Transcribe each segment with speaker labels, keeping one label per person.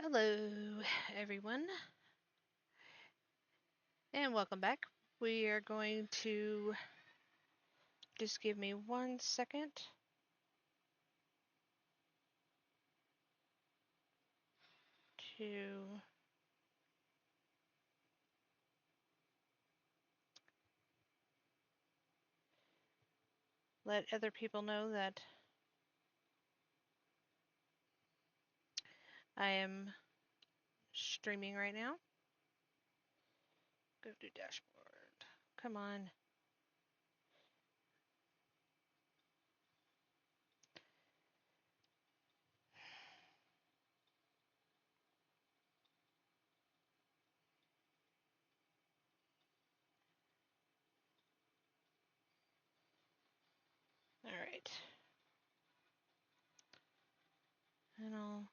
Speaker 1: Hello, everyone, and welcome back. We are going to just give me 1 second to let other people know that I am streaming right now. Go to dashboard. Come on. All right. And I'll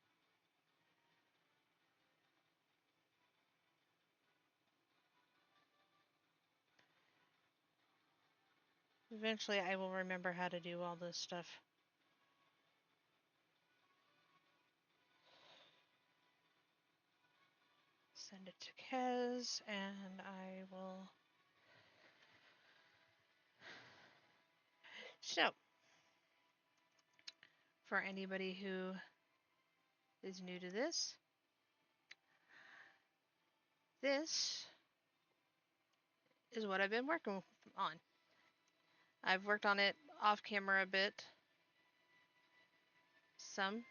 Speaker 1: eventually I will remember how to do all this stuff. Send it to Kez, and I will. So, for anybody who is new to this is what I've been working on. I've worked on it off camera a bit. Some.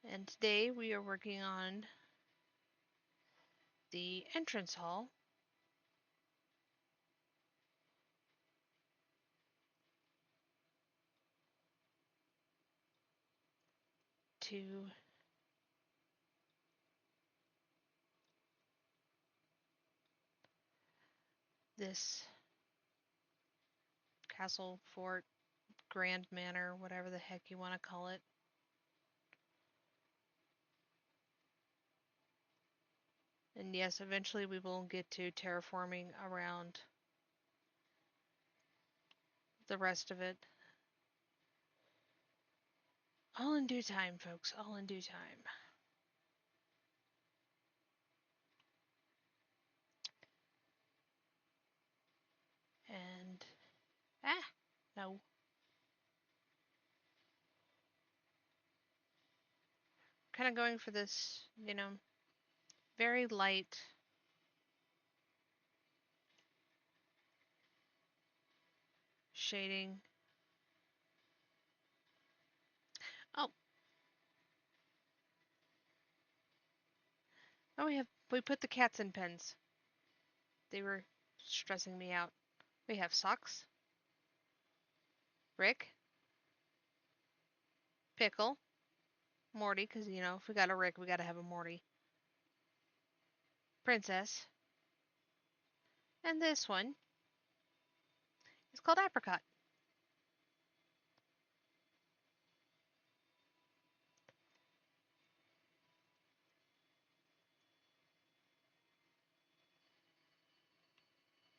Speaker 1: And today we are working on the entrance hall to this castle, fort, grand manor, whatever the heck you want to call it. And yes, eventually we will get to terraforming around the rest of it. All in due time, folks, all in due time. And, no. Kind of going for this, very light shading. Oh. Oh, we put the cats in pens. They were stressing me out. We have socks. Rick. Pickle. Morty, because, if we got a Rick, we got to have a Morty. Princess. And this one is called Apricot.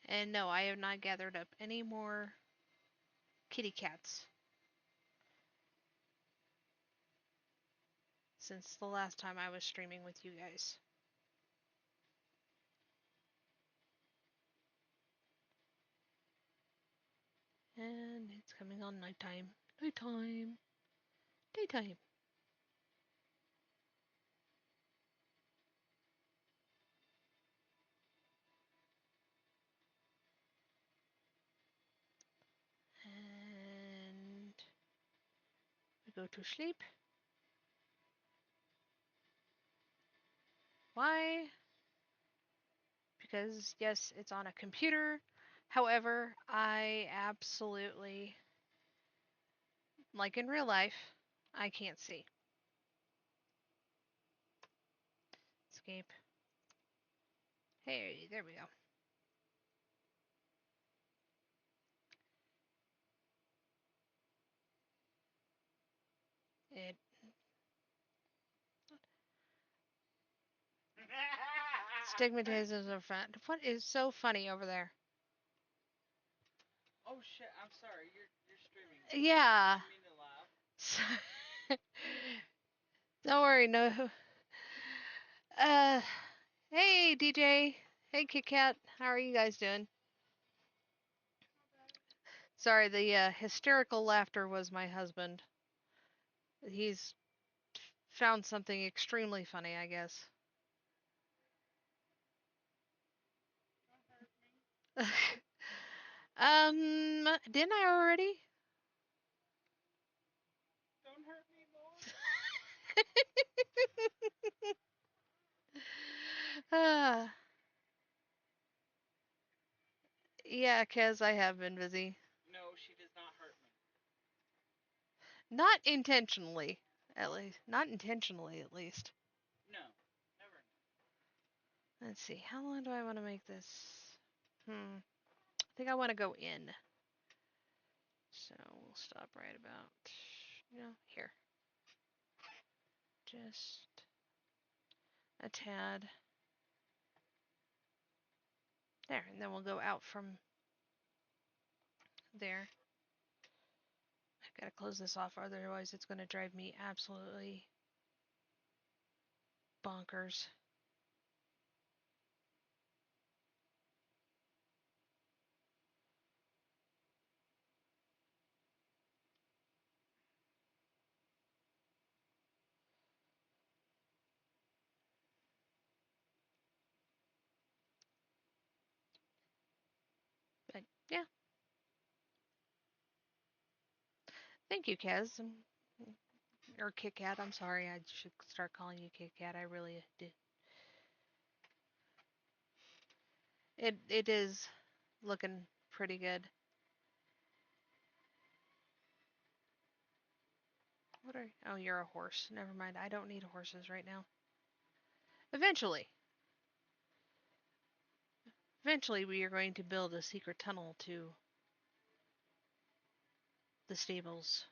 Speaker 1: And no, I have not gathered up any more kitty cats since the last time I was streaming with you guys. And it's coming on nighttime. Nighttime. Daytime. And we go to sleep. Why? Because, yes, it's on a computer. However, I absolutely, like in real life, I can't see. Escape. Hey, there we go. It. Stigmatism of front. What is so funny over there?
Speaker 2: Oh shit! I'm sorry. You're streaming.
Speaker 1: Yeah.
Speaker 2: I didn't mean to laugh.
Speaker 1: Don't worry, no. Uh, hey DJ. Hey Kit Kat. How are you guys doing? Sorry, the hysterical laughter was my husband. He's found something extremely funny, I guess. Didn't I already? Don't hurt me more. Ah, yeah, Kez, I have been busy.
Speaker 2: No, she does not hurt me.
Speaker 1: Not intentionally, at least. Not intentionally, at least.
Speaker 2: No, never.
Speaker 1: Let's see. How long do I want to make this? I think I want to go in. So we'll stop right about, here. Just a tad. There, and then we'll go out from there. I've got to close this off, otherwise it's going to drive me absolutely bonkers. But yeah, thank you, Kaz. Or Kit Kat. I'm sorry, I should start calling you Kit Kat. I really did. It is looking pretty good. What are? Oh, you're a horse. Never mind. I don't need horses right now. Eventually, eventually, we are going to build a secret tunnel to the stables.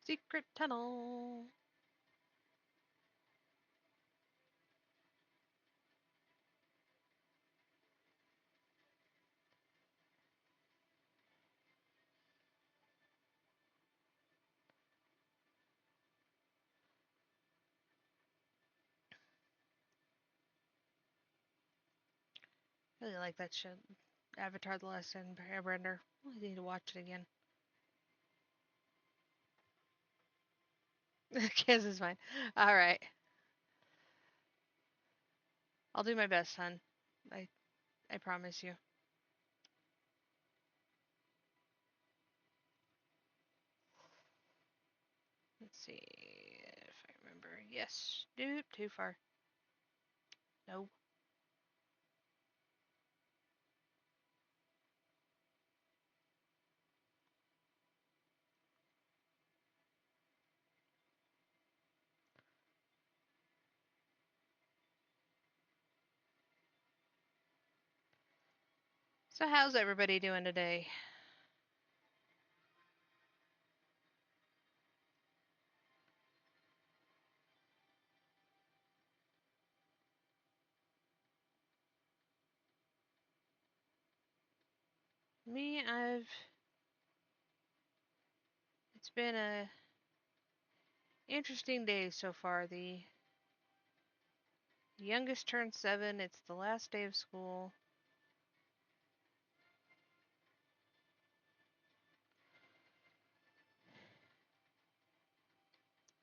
Speaker 1: Secret tunnel. Really like that show, Avatar: The Last Airbender. I need to watch it again. Kiss is fine. All right, I'll do my best, hon. I I promise you. Let's see if I remember. Yes. Nope. Too far. No. So how's everybody doing today? Me, it's been a interesting day so far. The youngest turned 7. It's the last day of school.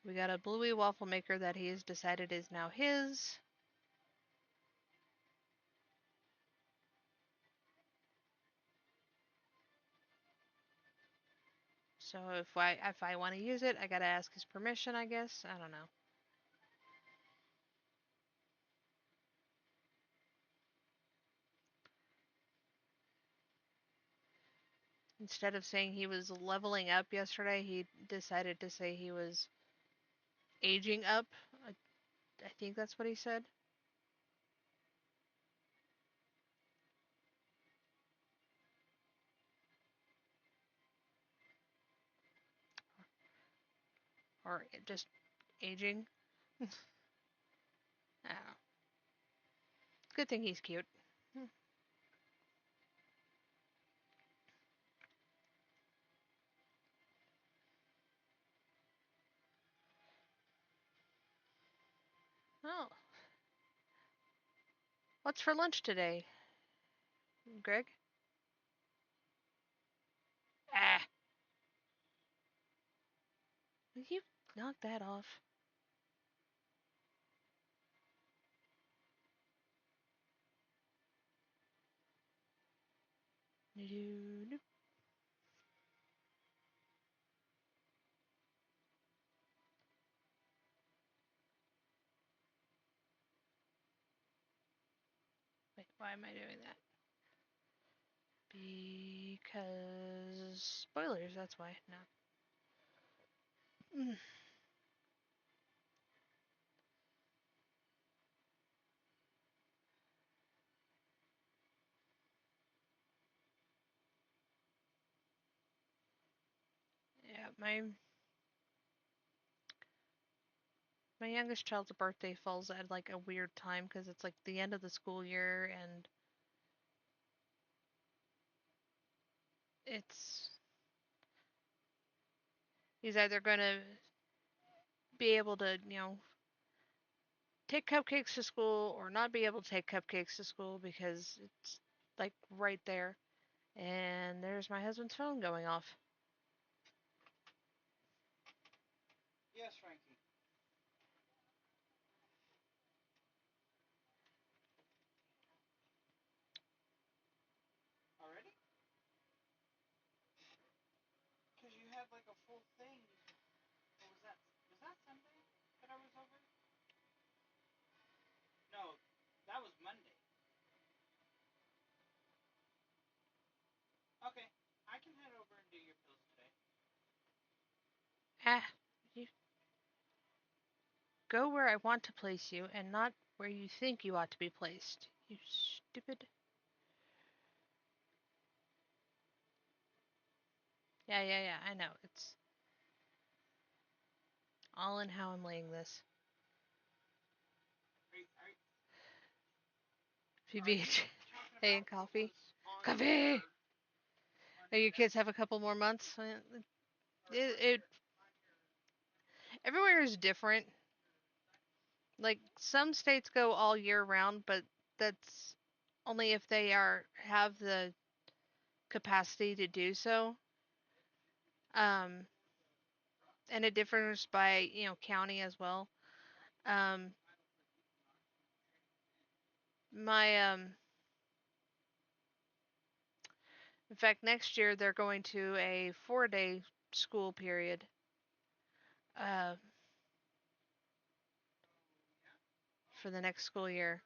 Speaker 1: We got a Bluey waffle maker that he has decided is now his. So if I want to use it, I gotta ask his permission, I guess. I don't know. Instead of saying he was leveling up yesterday, he decided to say he was aging up. I think that's what he said. Or just aging. I don't know. Good thing he's cute. Hmm. 'Cause, What's for lunch today, Greg? Ah, will you knock that off? Wait, why am I doing that? Because spoilers, that's why. No. Mm. Yeah, my youngest child's birthday falls at like a weird time because it's like the end of the school year and it's he's either gonna be able to, take cupcakes to school or not be able to take cupcakes to school because it's like right there. And there's my husband's phone going off.
Speaker 2: Yes, Frankie. Already? Because you had like a full thing. What was that? Was that Sunday that I was over? No, that was Monday. Okay, I can head over and do your pills today.
Speaker 1: Ah, you go where I want to place you and not where you think you ought to be placed. You stupid. Yeah, I know. It's all in how I'm laying this. PBH. Hey, and coffee. Coffee! Oh, your kids have a couple more months? It everywhere is different. Like some states go all year round, but that's only if they have the capacity to do so. Um, and it differs by county as well. Um, my in fact, next year they're going to a 4-day school period. Uh, for the next school year,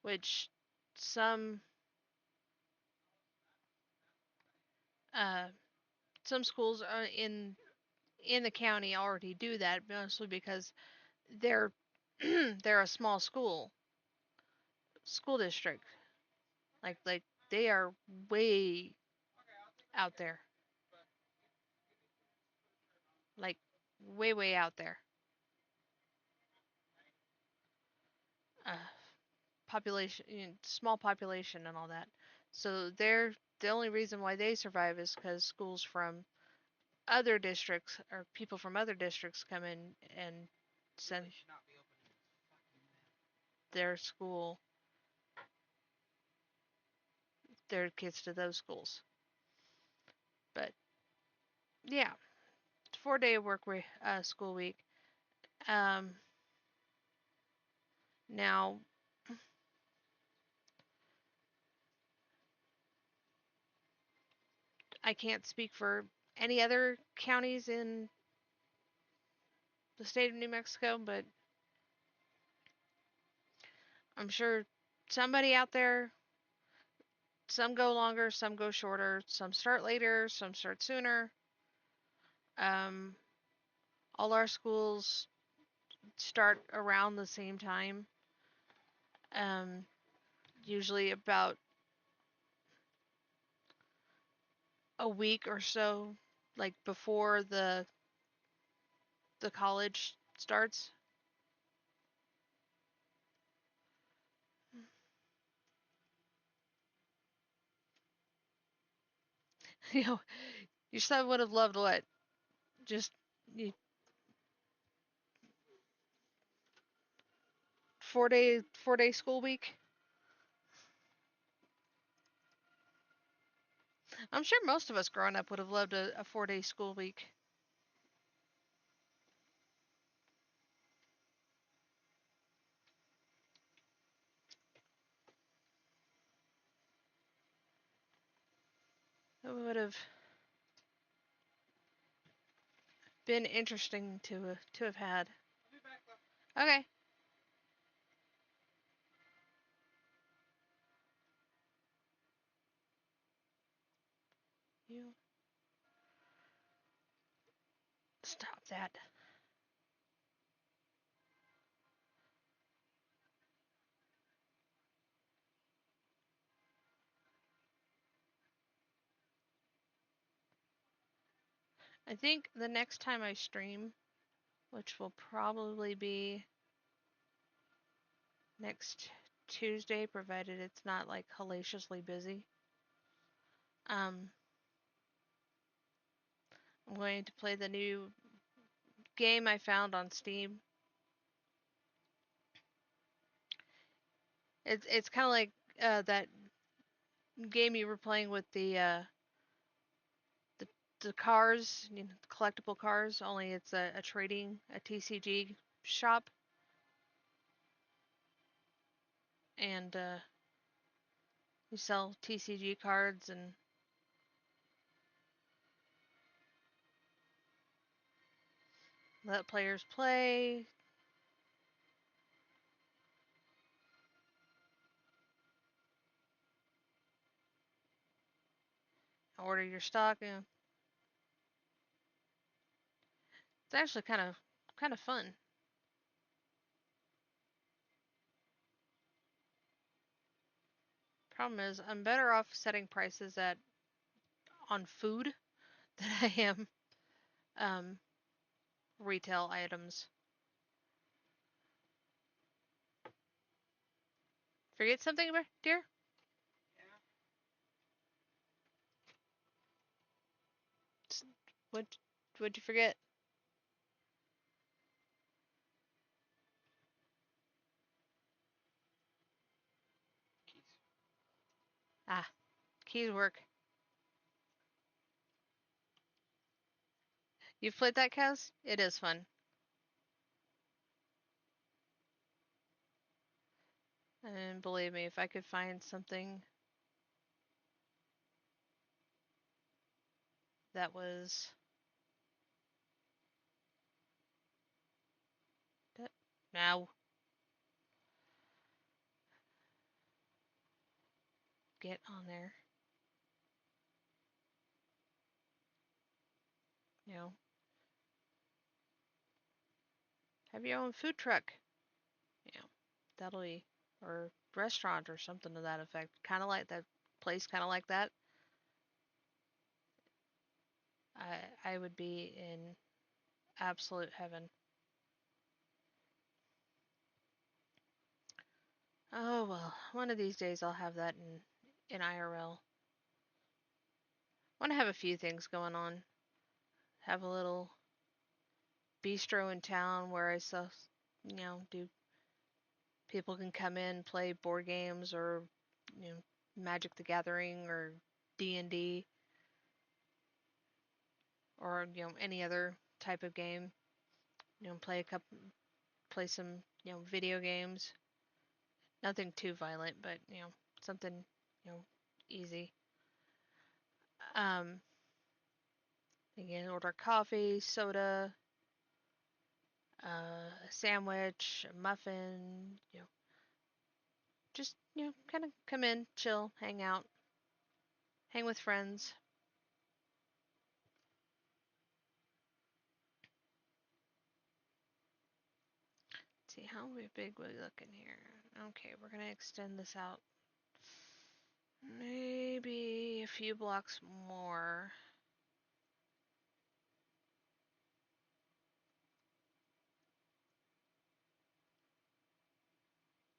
Speaker 1: which some uh, some schools are in the county already do that, mostly because they're they're a small school district. Like they are way out there. Like way out there. Uh, population, small population, and all that. So they're the only reason why they survive is because schools from other districts or people from other districts come in and send their school, their kids to those schools. But yeah, 4-day school week. Um, now I can't speak for any other counties in the state of New Mexico, but I'm sure somebody out there, some go longer, some go shorter, some start later, some start sooner. Um, all our schools start around the same time, um, usually about a week or so, like before the college starts. You know, your son would have loved what? Just 4-day school week. I'm sure most of us growing up would have loved a 4-day school week. It would have been interesting to have had.
Speaker 2: I'll be back though.
Speaker 1: Okay. You stop that. I think the next time I stream, which will probably be next Tuesday, provided it's not like hellaciously busy. Um, I'm going to play the new game I found on Steam. It's kind of like that game you were playing with the the cars, you know, collectible cars. Only it's a trading a TCG shop, and you sell TCG cards and let players play. Order your stock. You know, it's actually kind of fun. Problem is, I'm better off setting prices at on food than I am um, retail items. Forget something, dear?
Speaker 2: Yeah.
Speaker 1: What would you forget?
Speaker 2: Keys.
Speaker 1: Ah, keys work. You've played that, Kaz? It is fun. And believe me, if I could find something that was that now get on there. You know, have your own food truck. You know, that'll be or restaurant or something to that effect. Kind of like that place, kind of like that. I would be in absolute heaven. Oh well, one of these days I'll have that in IRL. Want to have a few things going on. Have a little bistro in town where I sell, do people can come in, play board games or you know, Magic the Gathering or D&D or any other type of game. Play some video games. Nothing too violent, but something easy. Um, Again, order coffee, soda, a sandwich, a muffin. Just kind of come in, chill, hang out, hang with friends. Let's see how big we looking here. Okay, we're gonna extend this out maybe a few blocks more.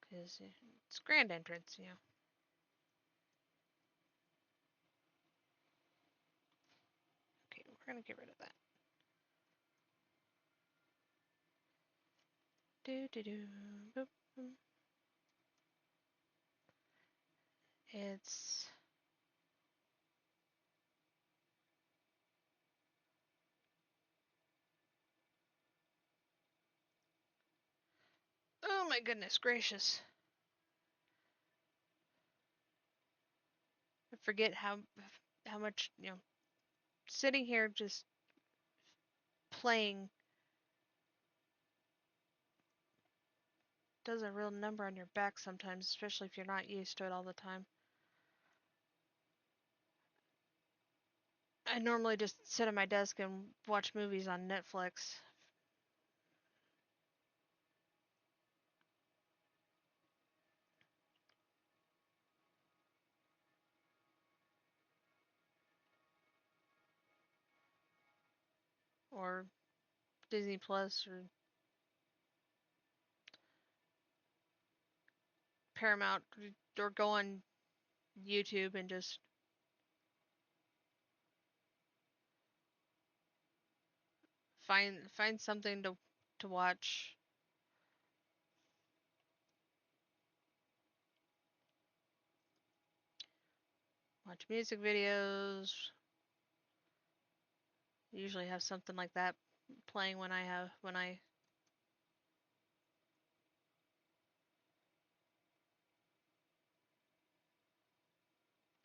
Speaker 1: Because it's grand entrance. Okay, we're gonna get rid of that. Do do do. Boop, boop. It's oh my goodness gracious. I forget how much, sitting here just playing does a real number on your back sometimes, especially if you're not used to it all the time. I normally just sit at my desk and watch movies on Netflix. Or Disney Plus or Paramount, or go on YouTube and just find something to watch. Watch music videos. Usually have something like that playing when I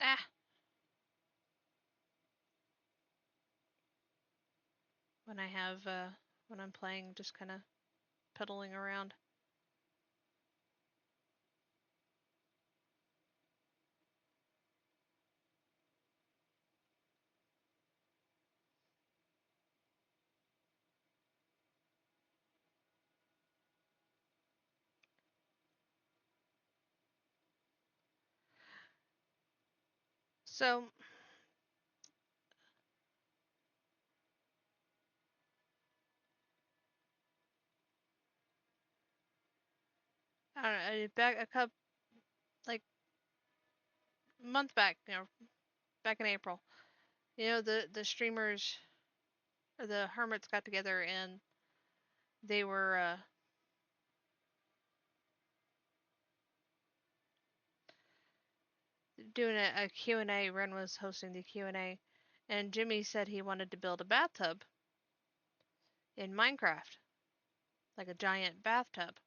Speaker 1: ah when I have when I'm playing, just kind of pedaling around. So I don't know, back a couple like month back, back in April. The streamers or the hermits got together and they were doing a Q&A. Ren was hosting the Q&A, and Jimmy said he wanted to build a bathtub in Minecraft, like a giant bathtub.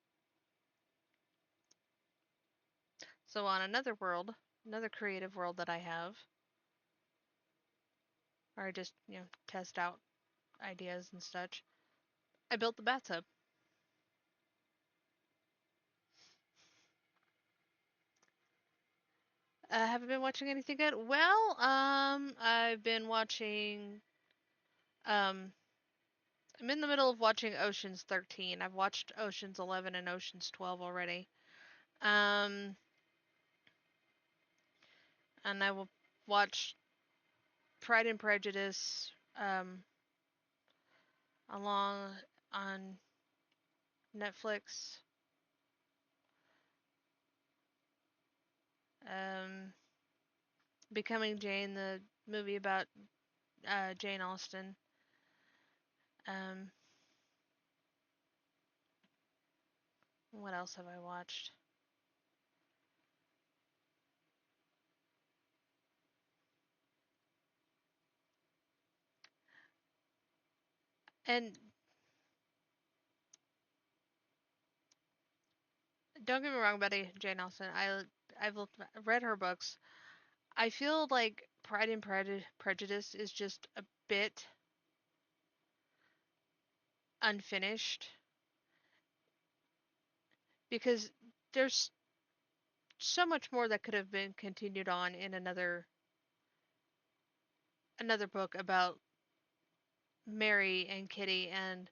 Speaker 1: So on another world, another creative world that I have, or I just, test out ideas and such, I built the bathtub. Haven't been watching anything good. Well, I've been watching. Um, I'm in the middle of watching Ocean's 13. I've watched Ocean's 11 and Ocean's 12 already. Um, and I will watch Pride and Prejudice. Along on Netflix. Um, Becoming Jane, the movie about Jane Austen. Um, what else have I watched? And don't get me wrong about Jane Austen. I've read her books. I feel like Pride and Prejudice is just a bit unfinished because there's so much more that could have been continued on in another book about Mary and Kitty, and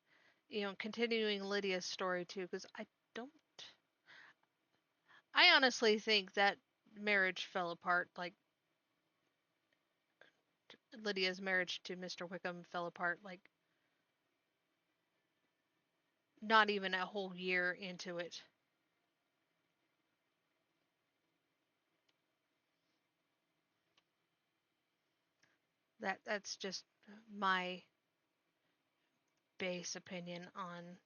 Speaker 1: continuing Lydia's story too, because don't I honestly think that marriage fell apart, like Lydia's marriage to Mr. Wickham fell apart, like not even a whole year into it. That's just my base opinion on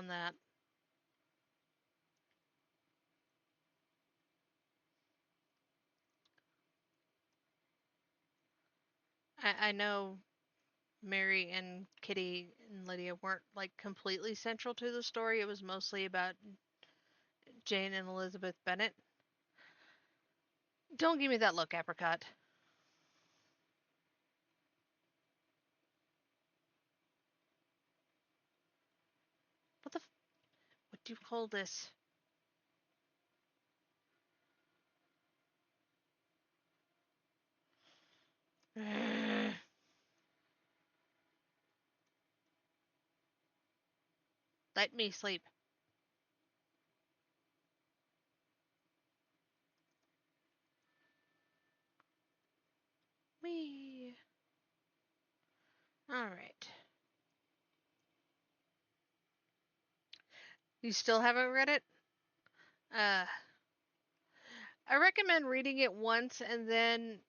Speaker 1: that. I know Mary and Kitty and Lydia weren't like completely central to the story. It was mostly about Jane and Elizabeth Bennet. Don't give me that look, Apricot. What the? What do you call this? Let me sleep. Me. All right. You still haven't read it? Uh, I recommend reading it once and then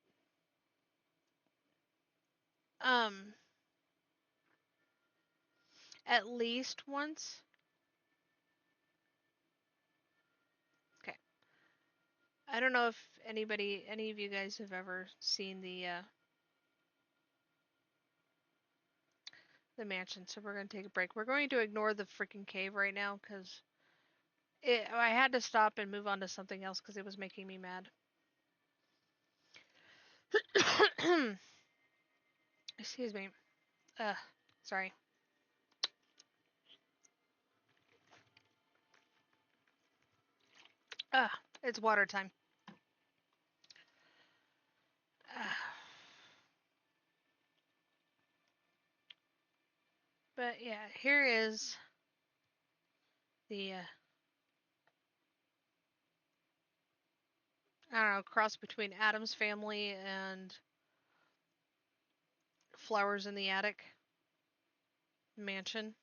Speaker 1: um at least once. Okay. I don't know if any of you guys have ever seen the mansion, so we're gonna take a break. We're going to ignore the freaking cave right now because I had to stop and move on to something else because it was making me mad. Excuse me. Uh, sorry. It's water time. Uh, but yeah, here is the I don't know, cross between Adam's family and Flowers in the Attic mansion.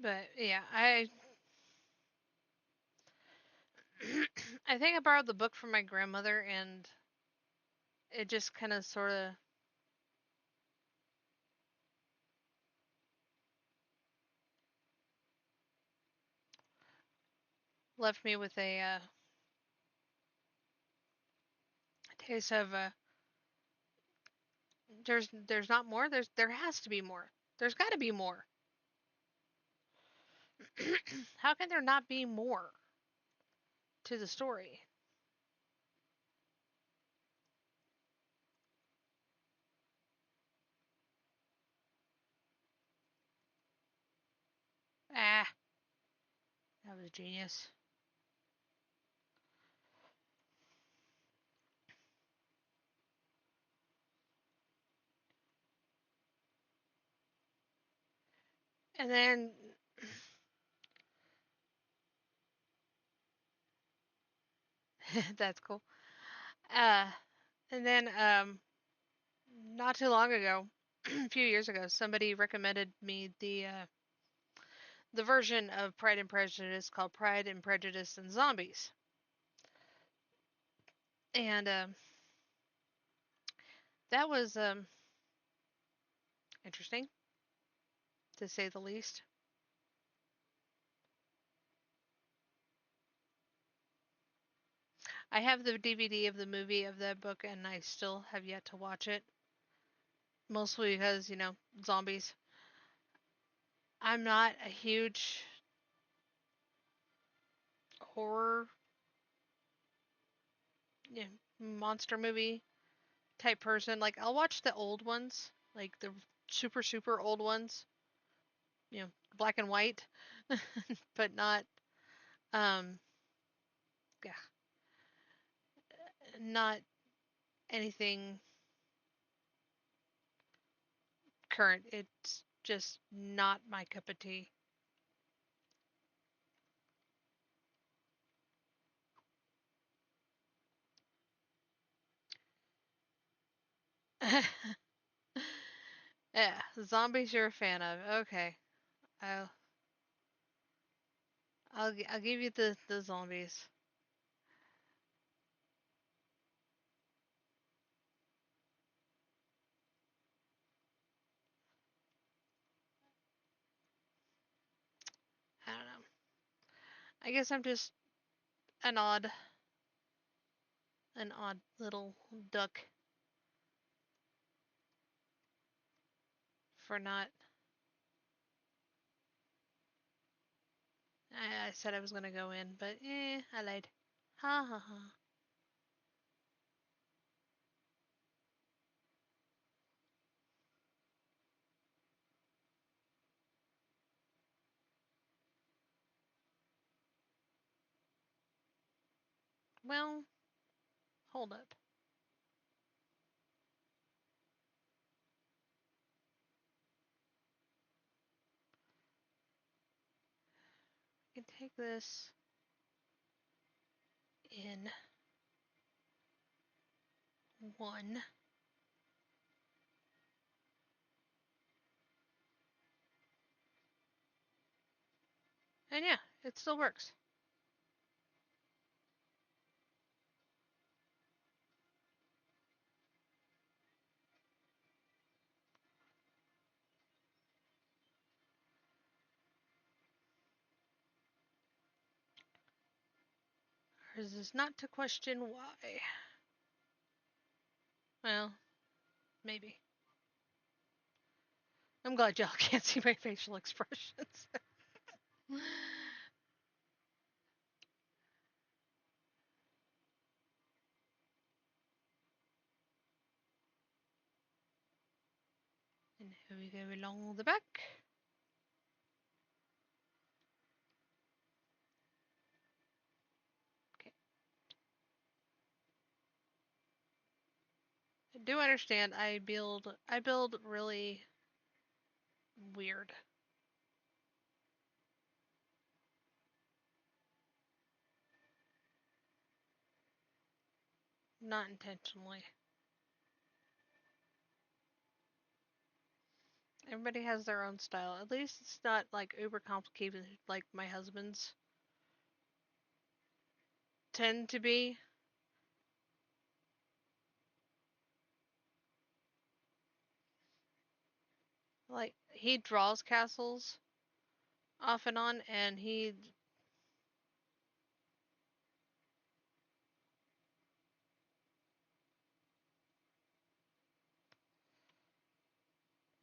Speaker 1: But yeah, I think I borrowed the book from my grandmother and it just kind of sort of left me with a taste of there's not more. There has to be more. There's got to be more. How can there not be more to the story? Ah, that was genius. And then that's cool. Uh, and then not too long ago, a few years ago, somebody recommended me the version of Pride and Prejudice called Pride and Prejudice and Zombies, and that was interesting to say the least. I have the DVD of the movie of that book, and I still have yet to watch it. Mostly because zombies. I'm not a huge horror, monster movie type person. Like I'll watch the old ones, like the super old ones, black and white, but not um yeah, not anything current. It's just not my cup of tea. Yeah, zombies you're a fan of. Okay. I'll I'll give you the zombies. I don't know. I guess I'm just an odd little duck for not. I said I was gonna go in, but I lied. Ha ha ha. Well, hold up. I can take this in one. And yeah, it still works. Ours is not to question why. Well, maybe. I'm glad y'all can't see my facial expressions. And here we go along the back. Okay. I do understand I build really weird. Not intentionally. Everybody has their own style. At least it's not like uber complicated like my husband's tend to be. Like he draws castles off and on, and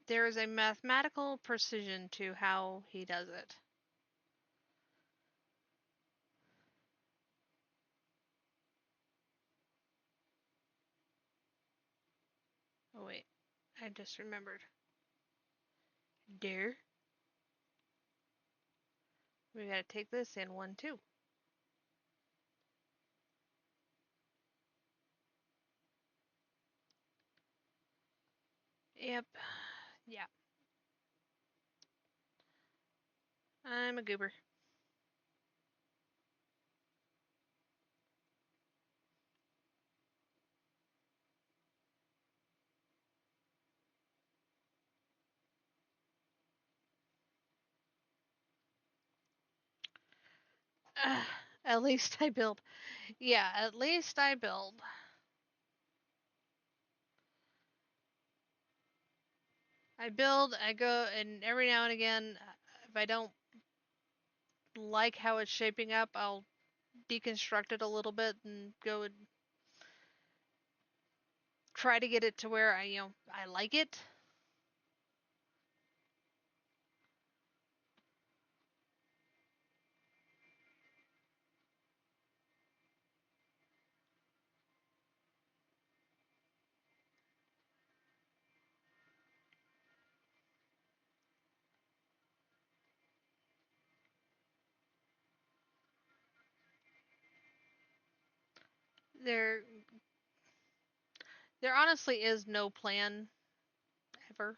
Speaker 1: there is a mathematical precision to how he does it. Oh wait, I just remembered. There, we gotta take this in one too. Yep. Yeah. I'm a goober. At least I build. Yeah, at least I build. I build, I go, and every now and again, if I don't like how it's shaping up, I'll deconstruct it a little bit and go and try to get it to where I like it. There, there honestly is no plan ever.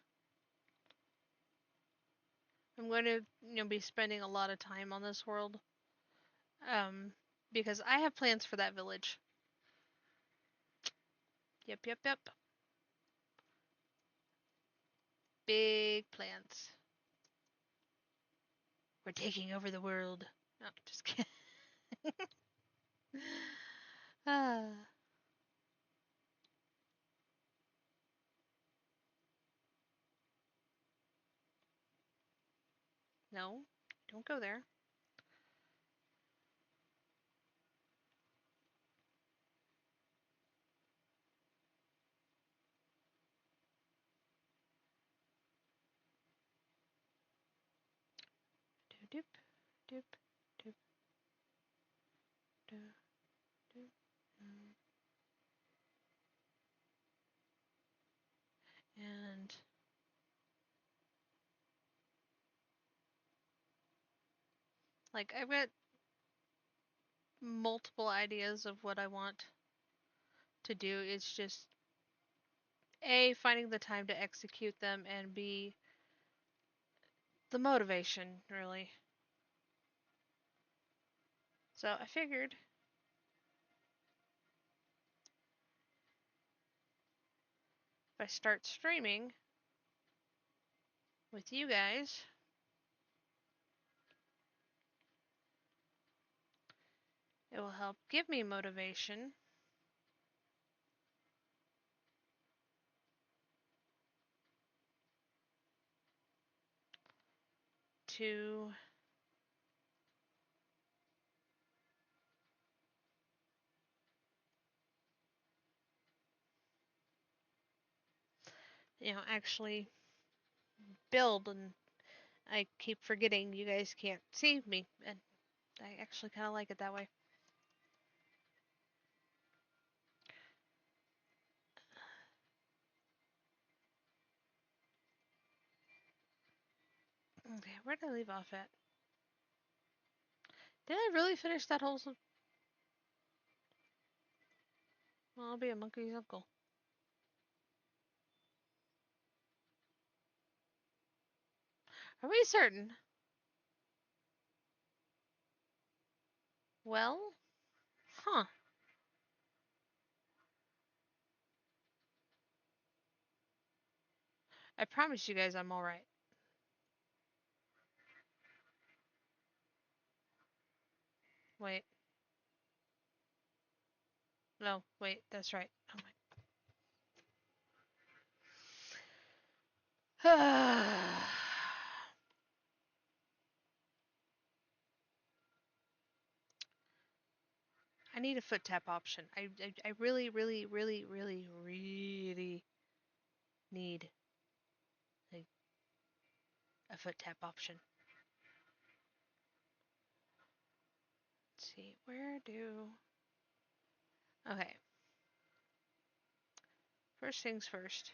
Speaker 1: I'm going to, be spending a lot of time on this world, um, because I have plans for that village. Yep, yep, yep. Big plans. We're taking over the world. No, just kidding. Ah, no, don't go there. doop, doop, doop, doop, doop. And like I've got multiple ideas of what I want to do. It's just A, finding the time to execute them, and B, the motivation, really. So I figured if I start streaming with you guys, it will help give me motivation to actually build. And I keep forgetting you guys can't see me, and I actually kind of like it that way. Okay, where did I leave off at? Did I really finish that whole? Well, I'll be a monkey's uncle. Are we certain? Well, huh. I promise you guys I'm alright. Wait. No, wait, that's right. Oh my. I need a foot tap option. I really, really, really, really, really need a, a foot tap option. Let's see, where do... Okay. First things first.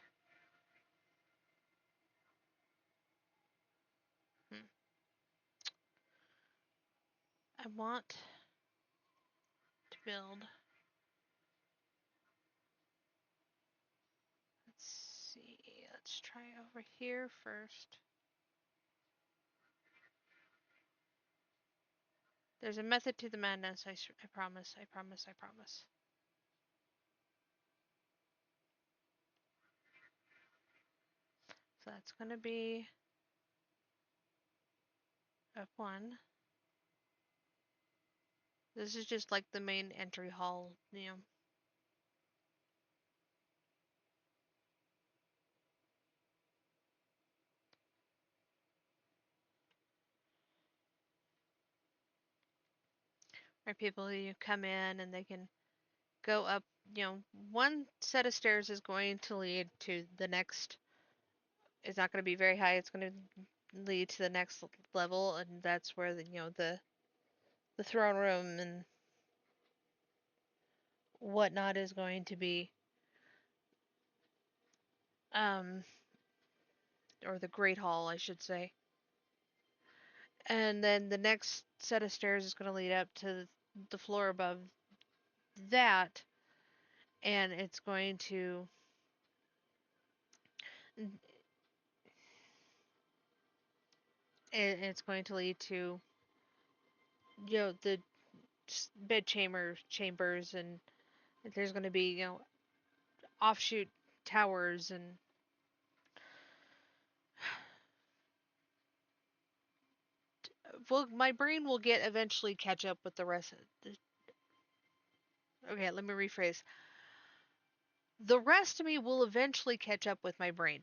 Speaker 1: I want to build... Let's see, let's try over here first. There's a method to the madness, I promise, I promise, I promise. So that's going to be F1. This is just like the main entry hall, where people come in and they can go up. One set of stairs is going to lead to the next. It's not going to be very high. It's going to lead to the next level, and that's where the throne room and whatnot is going to be. Um, or the Great Hall, I should say. And then the next set of stairs is going to lead up to the floor above that, and it's going to lead to the bed chambers, and there's going to be offshoot towers, and well, my brain will get eventually catch up with the rest of the, okay, let me rephrase. The rest of me will eventually catch up with my brain.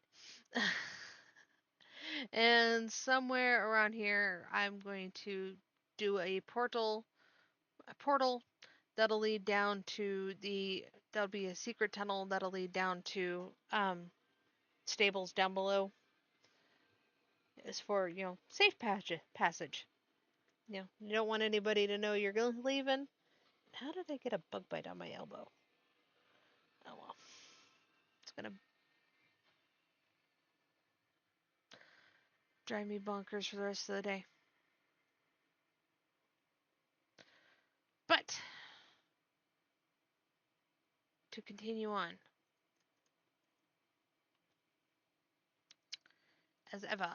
Speaker 1: And somewhere around here I'm going to do a portal that'll lead down to that'll be a secret tunnel that'll lead down to stables down below. Is for safe passage. You don't want anybody to know you're leaving. How did I get a bug bite on my elbow? Oh well. It's gonna drive me bonkers for the rest of the day. But to continue on, as ever.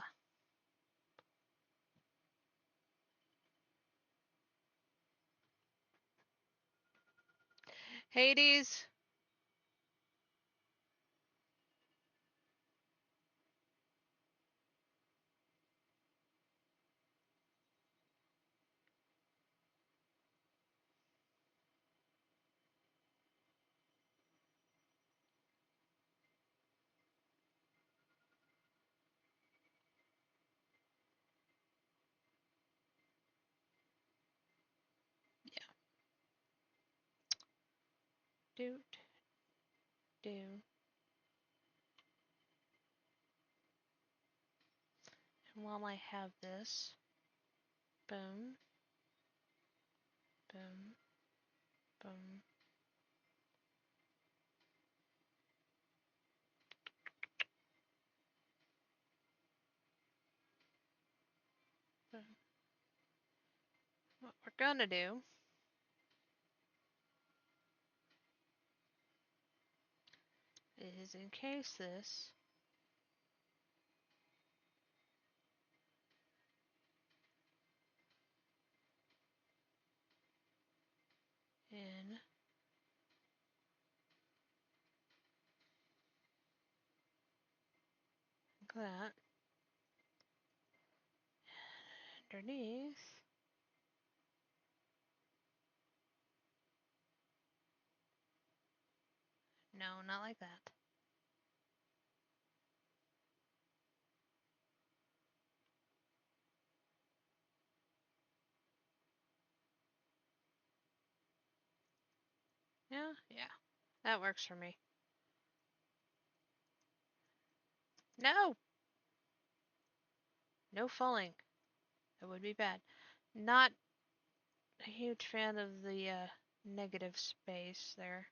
Speaker 1: Hades. Yeah. Doot. Do. And while I have this, boom, boom, boom, boom. What we're gonna do is encase this in that underneath. No, not like that. Yeah, yeah. That works for me. No! No falling. That would be bad. Not a huge fan of the negative space there.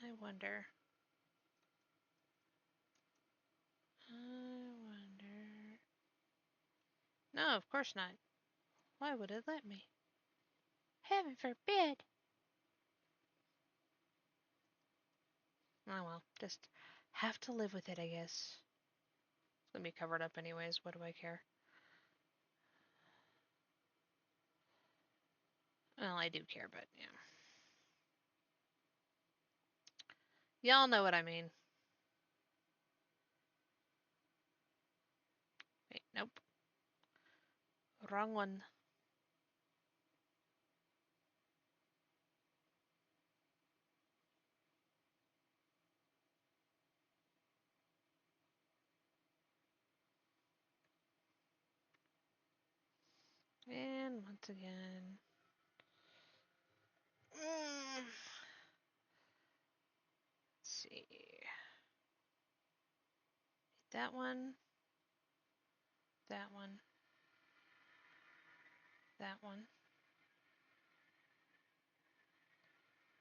Speaker 1: I wonder. I wonder. No, of course not. Why would it let me? Heaven forbid! Oh well, just have to live with it, I guess. It's gonna be covered up anyways, what do I care? Well, I do care, but yeah. Y'all know what I mean. Wait, nope. Wrong one. And once again. Let's see. That one. That one. That one.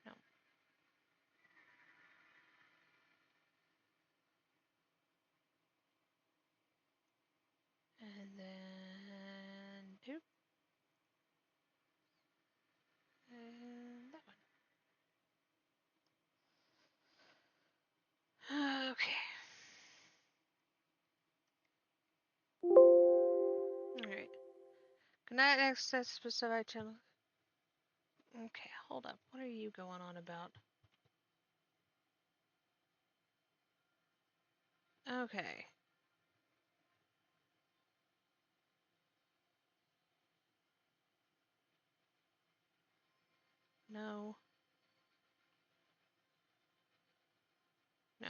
Speaker 1: No. And then two. And that one. Okay. Alright. Cannot access specific channel. Okay, hold up. What are you going on about? Okay. No. No.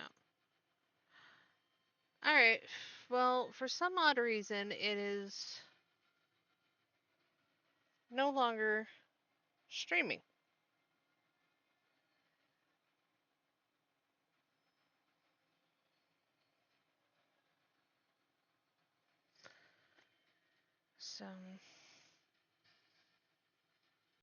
Speaker 1: Alright. Well, for some odd reason, it is no longer streaming. So,